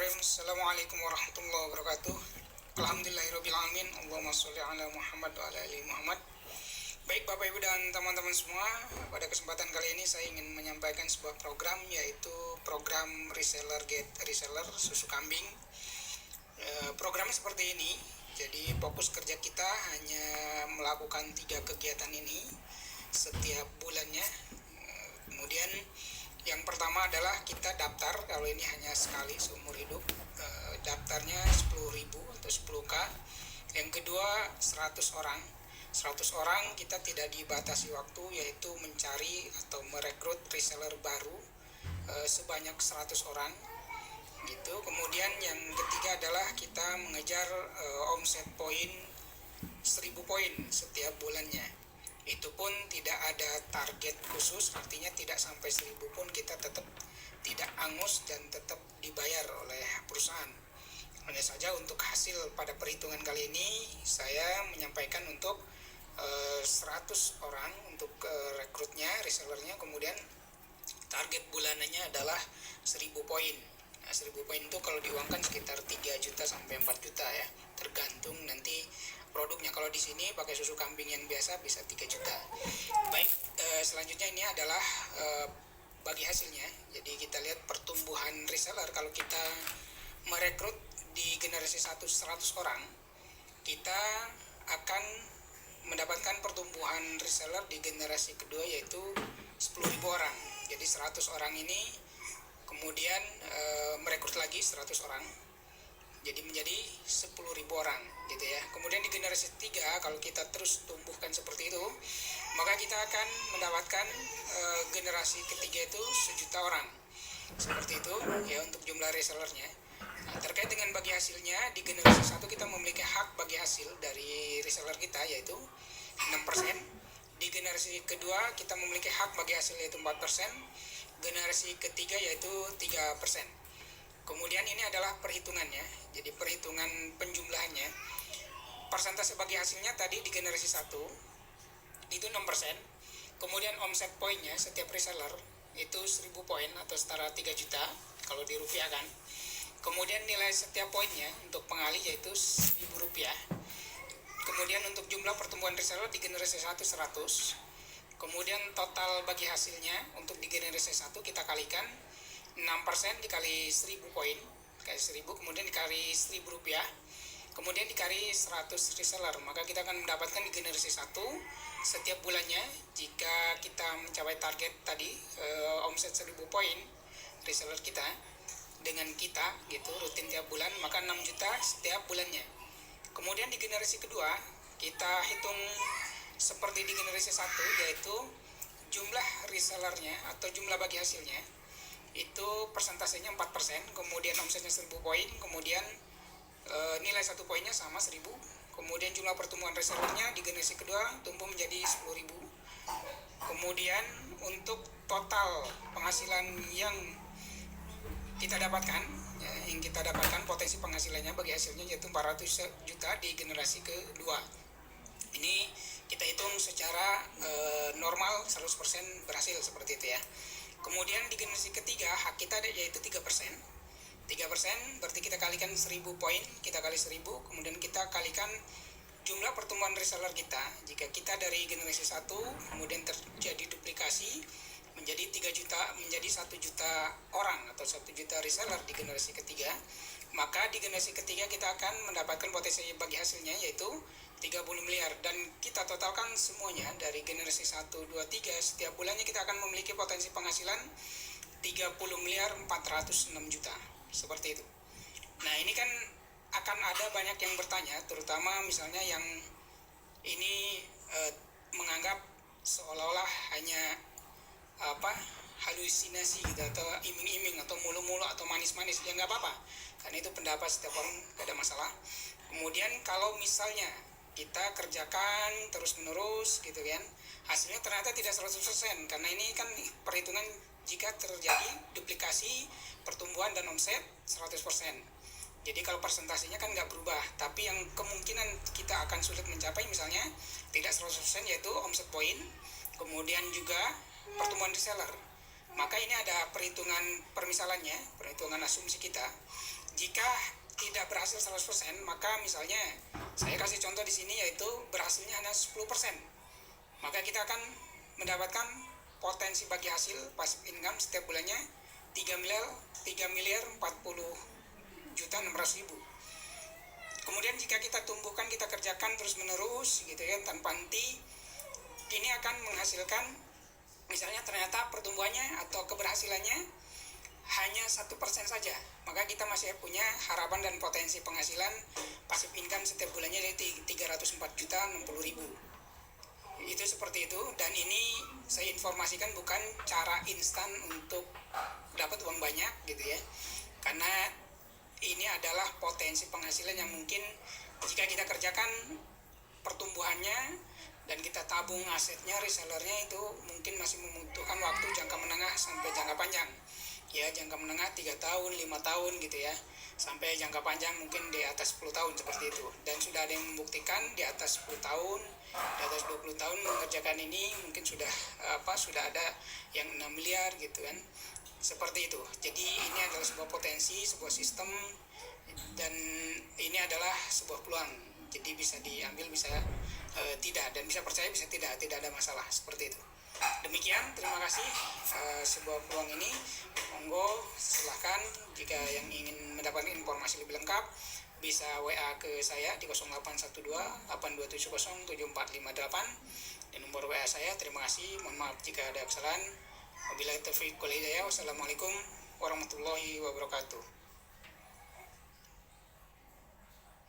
Bismillahirrahmanirrahim. Assalamualaikum warahmatullahi wabarakatuh. Alhamdulillahirrahmanirrahim. Allahumma sholli ala Muhammad wa ala ali Muhammad. Baik Bapak Ibu dan teman-teman semua, pada kesempatan kali ini saya ingin menyampaikan sebuah program, yaitu program Reseller Get Reseller susu kambing. Programnya seperti ini. Jadi fokus kerja kita hanya melakukan 3 kegiatan ini setiap bulannya. Kemudian yang pertama adalah kita daftar, kalau ini hanya sekali seumur hidup, daftarnya 10.000 atau 10K. Yang kedua 100 orang. 100 orang kita tidak dibatasi waktu, yaitu mencari atau merekrut reseller baru sebanyak 100 orang gitu. Kemudian yang ketiga adalah kita mengejar omset poin 1000 poin setiap bulannya. Itu pun tidak ada target khusus, artinya tidak sampai 1000 pun kita tetap tidak angus dan tetap dibayar oleh perusahaan. Hanya saja untuk hasil pada perhitungan kali ini saya menyampaikan untuk 100 orang untuk rekrutnya, resellernya. Kemudian target bulanannya adalah 1000 poin. Nah, 1000 poin itu kalau diuangkan sekitar 3 juta sampai 4 juta ya, tergantung nanti produknya. Kalau di sini pakai susu kambing yang biasa bisa 3 juta. Baik, selanjutnya ini adalah bagi hasilnya. Jadi kita lihat pertumbuhan reseller. Kalau kita merekrut di generasi 1 100 orang, kita akan mendapatkan pertumbuhan reseller di generasi kedua yaitu 10.000 orang. Jadi 100 orang ini kemudian merekrut lagi 100 orang, jadi menjadi 10.000 orang gitu ya. Kemudian di generasi 3 kalau kita terus tumbuhkan seperti itu, maka kita akan mendapatkan generasi ketiga itu 1.000.000 orang. Seperti itu ya untuk jumlah resellernya. Nah, terkait dengan bagi hasilnya, di generasi 1 kita memiliki hak bagi hasil dari reseller kita yaitu 6%. Di generasi kedua kita memiliki hak bagi hasil yaitu 4%. Generasi ketiga yaitu 3%. Kemudian ini adalah perhitungannya. Jadi perhitungan penjumlahannya. Persentase bagi hasilnya tadi di generasi 1 itu 6%. Kemudian omset poinnya setiap reseller itu 1000 poin atau setara 3 juta kalau dirupiahkan. Kemudian nilai setiap poinnya untuk pengalih yaitu Rp1.000. Kemudian untuk jumlah pertumbuhan reseller di generasi 1 100. Kemudian total bagi hasilnya untuk di generasi 1 kita kalikan 6% dikali 1000 poin, dikali 1000, kemudian dikali Rp1.000, kemudian dikali 100 reseller, maka kita akan mendapatkan di generasi 1 setiap bulannya, jika kita mencapai target tadi omset 1000 poin reseller kita dengan kita gitu rutin tiap bulan, maka 6 juta setiap bulannya. Kemudian di generasi kedua kita hitung seperti di generasi 1, yaitu jumlah resellernya atau jumlah bagi hasilnya itu persentasenya 4%, kemudian omsetnya 1000 poin, kemudian nilai 1 poinnya sama 1000, kemudian jumlah pertumbuhan resellernya di generasi kedua tumbuh menjadi 10.000. Kemudian untuk total penghasilan yang kita dapatkan, yang kita dapatkan potensi penghasilannya bagi hasilnya yaitu 400 juta di generasi kedua. Ini kita hitung secara normal 100% berhasil seperti itu ya. Kemudian di generasi ketiga hak kita yaitu 3%. 3% berarti kita kalikan 1000 poin, kita kali 1000, kemudian kita kalikan jumlah pertumbuhan reseller kita. Jika kita dari generasi 1 kemudian terjadi duplikasi menjadi 3 juta, menjadi 1 juta orang atau 1 juta reseller di generasi ketiga, maka di generasi ketiga kita akan mendapatkan potensi bagi hasilnya yaitu 30 miliar, dan kita totalkan semuanya dari generasi 1, 2, 3 setiap bulannya kita akan memiliki potensi penghasilan 30 miliar 406 juta seperti itu. Nah, ini kan akan ada banyak yang bertanya, terutama misalnya yang ini menganggap seolah-olah hanya halusinasi gitu, atau iming-iming atau mulu-mulu atau manis-manis. Ya nggak apa-apa, karena itu pendapat setiap orang, gak ada masalah. Kemudian kalau misalnya kita kerjakan terus-menerus gitu kan, hasilnya ternyata tidak 100%, karena ini kan perhitungan jika terjadi duplikasi pertumbuhan dan omset 100%. Jadi kalau persentasenya kan nggak berubah, tapi yang kemungkinan kita akan sulit mencapai misalnya tidak 100% yaitu omset poin, kemudian juga pertumbuhan reseller. Maka ini ada perhitungan permisalannya, perhitungan asumsi kita. Jika tidak berhasil 100%, maka misalnya saya kasih contoh di sini yaitu berhasilnya hanya 10%, maka kita akan mendapatkan potensi bagi hasil passive income setiap bulannya 3.040.600.000. Kemudian jika kita tumbuhkan, kita kerjakan terus menerus gitu ya, tanpa henti, ini akan menghasilkan, misalnya ternyata pertumbuhannya atau keberhasilannya hanya 1% saja, maka kita masih punya harapan dan potensi penghasilan passive income setiap bulannya dari 304.060.000. Itu seperti itu, dan ini saya informasikan bukan cara instan untuk dapat uang banyak gitu ya, karena ini adalah potensi penghasilan yang mungkin jika kita kerjakan pertumbuhannya dan kita tabung asetnya, resellernya, itu mungkin masih membutuhkan waktu jangka menengah sampai jangka panjang ya, jangka menengah 3 tahun, 5 tahun gitu ya, sampai jangka panjang mungkin di atas 10 tahun seperti itu. Dan sudah ada yang membuktikan di atas 10 tahun, di atas 20 tahun mengerjakan ini, mungkin sudah ada yang 6 miliar gitu kan, seperti itu. Jadi ini adalah sebuah potensi, sebuah sistem, dan ini adalah sebuah peluang. Jadi bisa diambil, bisa tidak, dan bisa percaya, bisa tidak ada masalah, seperti itu. Demikian, terima kasih. Sebuah peluang ini, monggo silahkan jika yang ingin mendapatkan informasi lebih lengkap bisa WA ke saya di 0812-8270-7458 dan nomor WA saya. Terima kasih, mohon maaf jika ada kesalahan. Wabillahi taufiq wal hidayah. Wassalamualaikum warahmatullahi wabarakatuh.